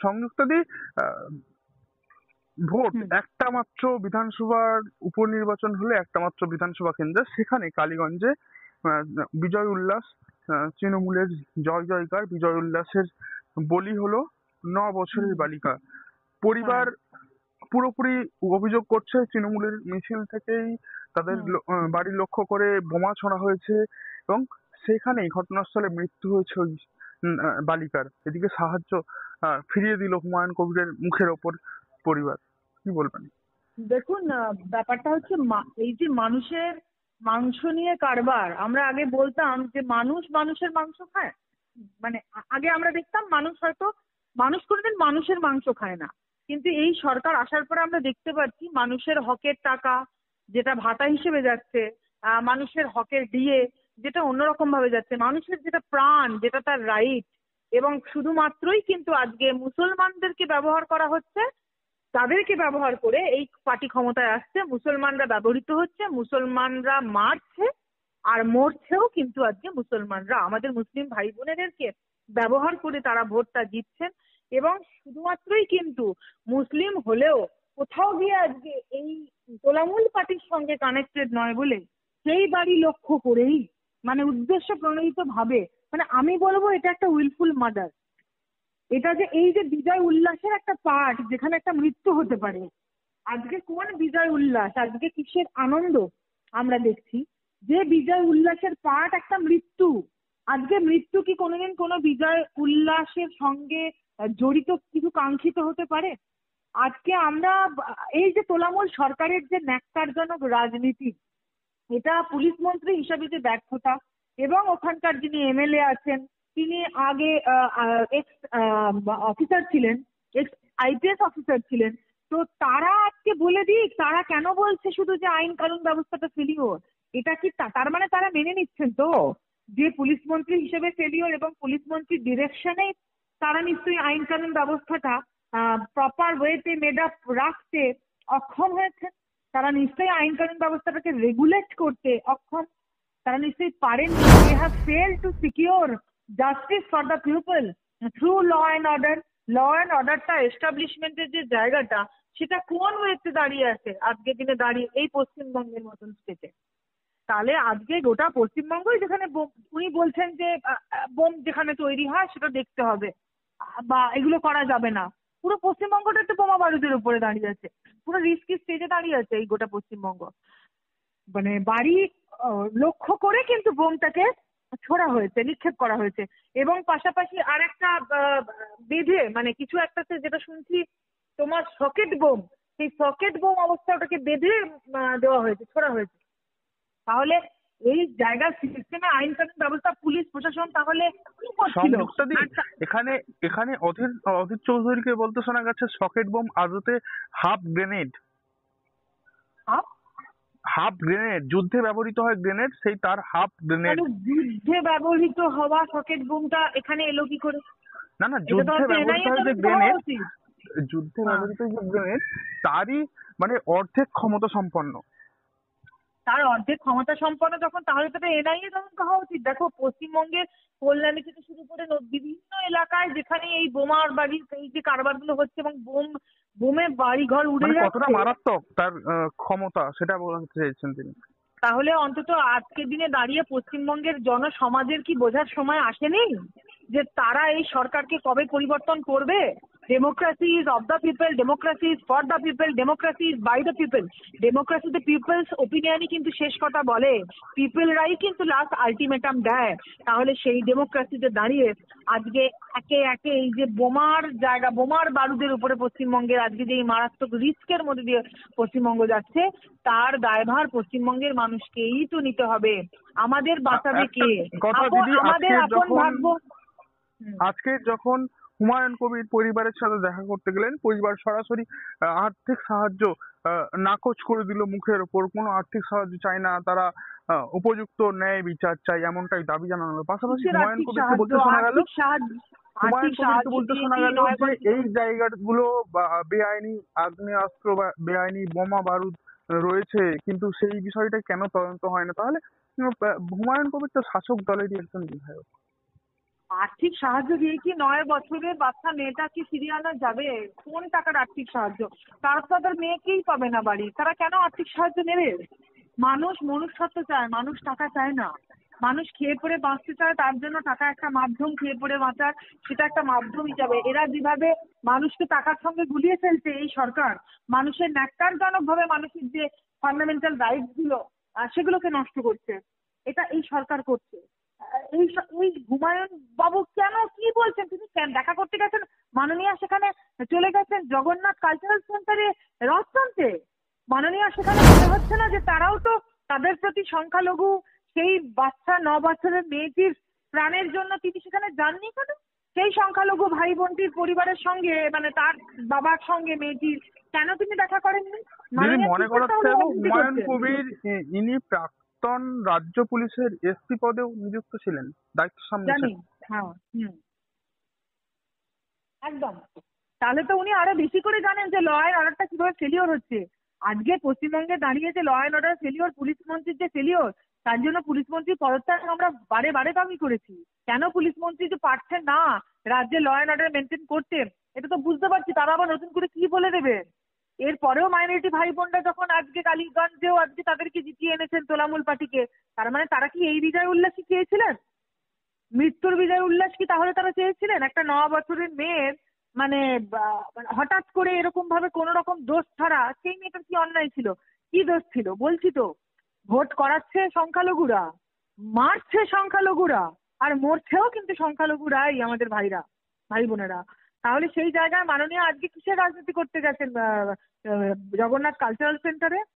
সংযুক্তাদি, vote হুম। একটা মাত্র বিধানসভার উপনির্বাচন হলে একটা মাত্র বিধানসভা কেন্দ্রে, সেখানে কালীগঞ্জে আহ, বিজয় উল্লাস, তৃণমূলের জয় জয়কার, বিজয় উল্লাসের বলি হলো 9 বছরের হুম। বালিকা। হ্যাঁ। পরিবার পুরোপুরি অভিযোগ করছে তৃণমূলের মিছিল থেকেই তাদের হুম। বাড়ি লক্ষ্য করে বোমা ছোড়া হয়েছে, এবং সেখানেই ঘটনাস্থলে মৃত্যু হয়েছে ওই বালিকার। এদিকে সাহায্য ফিরিয়ে দিল হুমায়ুন কবিরের মুখের ওপর পরিবার। কি বলবেন? দেখুন, ব্যাপারটা হচ্ছে এই যে মানুষের মাংস নিয়ে কারবার। আমরা আগে বলতাম যে মানুষ মানুষের মাংস খায়, মানে আগে আমরা দেখতাম মানুষ কোনোদিন মানুষের মাংস খায় না। কিন্তু এই সরকার আসার পরে আমরা দেখতে পাচ্ছি মানুষের হকের টাকা যেটা ভাতা হিসেবে যাচ্ছে, মানুষের হকের ডিএ যেটা অন্যরকম ভাবে যাচ্ছে, মানুষের যেটা প্রাণ, যেটা তার রাইট, এবং শুধুমাত্রই কিন্তু আজকে মুসলমানদেরকে ব্যবহার করা হচ্ছে। তাদেরকে ব্যবহার করে এই পার্টি ক্ষমতায় আসছে, মুসলমানরা ব্যবহৃত হচ্ছে, মুসলমানরা মারছে, আর মরছেও কিন্তু আজকে মুসলমানরা। আমাদের মুসলিম ভাই বোনেদেরকে ব্যবহার করে তারা ভোটটা জিতছেন। এবং শুধুমাত্রই কিন্তু মুসলিম হলেও কোথাও গিয়ে আজকে এই তোলামূল পার্টির সঙ্গে কানেক্টেড নয় বলে সেই বাড়ি লক্ষ্য করেই, মানে উদ্দেশ্য প্রণোদিত ভাবে, মানে আমি বলবো এটা একটা উইলফুল মার্ডার। এটা যে এই যে বিজয় উল্লাসের একটা পার্ট যেখানে একটা মৃত্যু হতে পারে, আজকে কোন বিজয় উল্লাস, আজকে কিসের আনন্দ আমরা দেখছি? যে বিজয় উল্লাসের পার্ট একটা মৃত্যু। আজকে মৃত্যু কি কোনোদিন কোনো বিজয় উল্লাসের সঙ্গে জড়িত কিছু কাঙ্ক্ষিত হতে পারে? আজকে আমরা এই যে তোলামূল সরকারের যে ন্যাক্কারজনক রাজনীতি, এটা পুলিশ মন্ত্রী হিসাবে যে ব্যর্থতা, এবং ওখানকার যিনি এমএলএ আছেন তিনি আগে এক্স অফিসার ছিলেন, এক্স আইপিএস অফিসার ছিলেন, তো তারা আজকে বলে দিক তারা কেন বলছে শুধু যে আইন কানুন ব্যবস্থাটা ফেলিওর। এটা কি তার মানে তারা মেনে নিচ্ছেন তো যে পুলিশ মন্ত্রী হিসেবে ফেলিওর, এবং পুলিশ মন্ত্রীর ডিরেকশনে তারা নিশ্চয়ই আইন কানুন ব্যবস্থাটা প্রপার ওয়েতে মেড আপ রাখতে অক্ষম হয়েছে। তারা নিশ্চয়ই আইন কানুন ব্যবস্থাটাকে রেগুলেট করতে অক্ষম। তারা নিশ্চয়ই পারেননি। They have fail to secure justice for the people through law and order. Law and অর্ডারটা এস্টাবলিশমেন্টের যে জায়গাটা, সেটা কোন ওয়েতে দাঁড়িয়ে আছে আজকের দিনে দাঁড়িয়ে এই পশ্চিমবঙ্গের মতন স্টেটে? তাহলে আজকে গোটা পশ্চিমবঙ্গই যেখানে উনি বলছেন যে বোম যেখানে তৈরি হয় সেটা দেখতে হবে, বা এগুলো করা যাবে না। পুরো পশ্চিমবঙ্গটা তো বোমা বারুদের উপরে দাঁড়িয়ে আছে, পুরো রিস্কি স্টেজে দাঁড়িয়ে আছে এই গোটা পশ্চিমবঙ্গ। মানে বাড়ি লক্ষ্য করে কিন্তু বোমটাকে ছোড়া হয়েছে, নিক্ষেপ করা হয়েছে। এবং পাশাপাশি আর একটা বেঁধে, মানে কিছু একটাতে যেটা শুনছি তোমার সকেট বোম, সেই সকেট বোম অবস্থা ওটাকে বেঁধে দেওয়া হয়েছে, ছোড়া হয়েছে। তাহলে এই জায়গার সিস্টেমে আইন কানুন ব্যবস্থা পুলিশ প্রশাসন তাহলে কি করছিল? সংযুক্তাদি, আর এখানে এখানে অধীর অধীর চৌধুরীকে বলতে শোনা গেছে সকেট বোম আদতে হাফ গ্রেনেড। হাফ গ্রেনেড, যুদ্ধে ব্যবহৃত হয় গ্রেনেড, সেই তার হাফ গ্রেনেড। তাহলে যুদ্ধে ব্যবহৃত হওয়া সকেট বোমটা এখানে এলো কি করে? না না, এটা তো যুদ্ধে হয়তো ব্যবহৃত এনআইএ হয় যে তদন্ত হওয়া গ্রেনেড, উচিত। যুদ্ধে হ্যাঁ। ব্যবহৃত যে গ্রেনেড, তারই মানে অর্ধেক ক্ষমতা সম্পন্ন। তার অর্ধেক ক্ষমতা সম্পন্ন যখন, তাহলে তো এনআইএ তদন্ত হওয়া উচিত। দেখো পশ্চিমবঙ্গের কল্যাণী থেকে শুরু করে বিভিন্ন এলাকায় যেখানে এই বোমার বাড়ির এই যে কারবারগুলো হচ্ছে, এবং বোমে বাড়ি ঘর উড়ে মানে কতটা যাচ্ছে, মারাত্মক তার ক্ষমতা, সেটা বলতে চাইছেন তিনি। তাহলে অন্তত আজকের দিনে দাঁড়িয়ে পশ্চিমবঙ্গের জনসমাজের কি বোঝার সময় আসেনি যে তারা এই সরকারকে কবে পরিবর্তন করবে? Democracy is of the people, democracy is for the people, democracy is by the people. ডেমোক্রেসিতে পিপলস ওপিনিয়নই কিন্তু শেষ কথা বলে, পিপলরাই কিন্তু লাস্ট আলটিমেটাম দেয়। তাহলে সেই ডেমোক্রেসিতে দাঁড়িয়ে আজকে একে একে এই যে বোমার জায়গা, বোমার বারুদের উপরে পশ্চিমবঙ্গের আজকে যে এই মারাত্মক রিস্কের মধ্যে দিয়ে পশ্চিমবঙ্গ যাচ্ছে, তার দায়ভার পশ্চিমবঙ্গের মানুষকেই তো নিতে হবে। আমাদের বাঁচাবে একটা কে? কথা দিদি, আমাদের আপন ভাববো। হুম। আজকে যখন হুমায়ুন কবির পরিবারের সাথে দেখা করতে গেলেন, পরিবার সরাসরি আর্থিক সাহায্য নাকচ করে দিল, মুখের ওপর কোনো আর্থিক সাহায্য চায় না তারা, উপযুক্ত ন্যায় বিচার চাই, এমনটাই দাবি জানানো হলো। পাশাপাশি কিসের হুমায়ুন আর্থিক কবিরকে সাহায্য? বলতে শোনা গেল, আর্থিক সাহায্য, আর্থিক হুমায়ুন কবিরকে সাহায্য বলতে দিয়ে শোনা কি গেল যে নয়াপল্টী? এই জায়গাগুলো বেআইনি আগ্নেয়াস্ত্র বা বেআইনি বোমা বারুদ রয়েছে, কিন্তু সেই বিষয়টা কেন তদন্ত হয় না? তাহলে হুমায়ুন কবির তো শাসক দলেরই একজন বিধায়ক। আর্থিক সাহায্য দিয়ে কি 9 বছরের বাচ্চা মেয়েটা কি ফিরিয়ে আনা যাবে? কোন টাকার আর্থিক সাহায্য? তারা তো তাদের মেয়েকেই পাবে না বাড়ি, তারা কেন আর্থিক সাহায্য নেবে? মানুষ মনুষ্যত্ব চায়, মানুষ টাকা চায় না। মানুষ খেয়ে পরে বাঁচতে চায়, তার জন্য টাকা একটা মাধ্যম, খেয়ে পরে বাঁচার সেটা একটা মাধ্যম হিসাবে। এরা যেভাবে মানুষকে টাকার সঙ্গে গুলিয়ে ফেলছে এই সরকার, মানুষের ন্যাক্কারজনক ভাবে মানুষের যে ফান্ডামেন্টাল রাইটস গুলো সেগুলোকে নষ্ট করছে। এটা এই সরকার করছে। এই হুমায়ুন বাবু কেন কি বলছেন? তিনি দেখা করতে গেছেন, মাননীয়া সেখানে চলে গেছেন জগন্নাথ কালচারাল সেন্টারে রথ টানতে। মাননীয়া সেখানে মনে হচ্ছে না যে তারাও তো তাদের প্রতি সংখ্যালঘু সেই বাচ্চা 9 বছরের মেয়েটির প্রাণের জন্য তিনি সেখানে যাননি কেন? সেই সংখ্যালঘু ভাই বোনটির পরিবারের সঙ্গে, মানে তার বাবার সঙ্গে মেয়েটির কেন তিনি দেখা করেননি? দিদি, মাননীয়া মনে কি করতে করাচ্ছে হলো এবং রাজনীতি হুমায়ুন করতে? কবির ইনি প্রাক্তন রাজ্য পুলিশের এসপি পদেও নিযুক্ত ছিলেন, দায়িত্ব জানি। সামলেছেন। হ্যাঁ, হুম, একদম। তাহলে তো উনি আরো বেশি করে জানেন যে ল অ্যান্ড অর্ডারটা কিভাবে ফেলিওর হচ্ছে। আজকে পশ্চিমবঙ্গে দাঁড়িয়ে যে law and order failure, police মন্ত্রীর যে ফেলিওর, তার জন্য পুলিশ মন্ত্রীর পদত্যাগ আমরা বারে বারে দাবি করেছি। কেন পুলিশ মন্ত্রী যে পারছেন না রাজ্যে ল অ্যান্ড অর্ডার মেনটেন করতে, এটা তো বুঝতে পারছি। তারা আবার নতুন করে কি বলে দেবে? এরপরেও মাইনরিটি ভাই বোনরা যখন আজকে কালীগঞ্জেও আজকে তাদেরকে জিতিয়ে এনেছেন তোলামূল পার্টিকে, তার মানে তারা কি এই বিজয় উল্লাসই চেয়েছিলেন? মৃত্যুর বিজয় উল্লাস কি তাহলে তারা চেয়েছিলেন? একটা 9 বছরের মেয়ের মানে মানে হঠাৎ করে এরকম ভাবে কোন রকম দোষ ছাড়া সেই মেয়েটার কি অন্যায় ছিল? কি দোষ ছিল? বলছি তো, ভোট করাচ্ছে সংখ্যালঘুরা, মারছে সংখ্যালঘুরা, আর মরছেও কিন্তু সংখ্যালঘুরাই, আমাদের ভাইরা, ভাই বোনেরা। তাহলে সেই জায়গায় মাননীয় আজকে কিসের রাজনীতি করতে গেছেন জগন্নাথ কালচারাল সেন্টারে?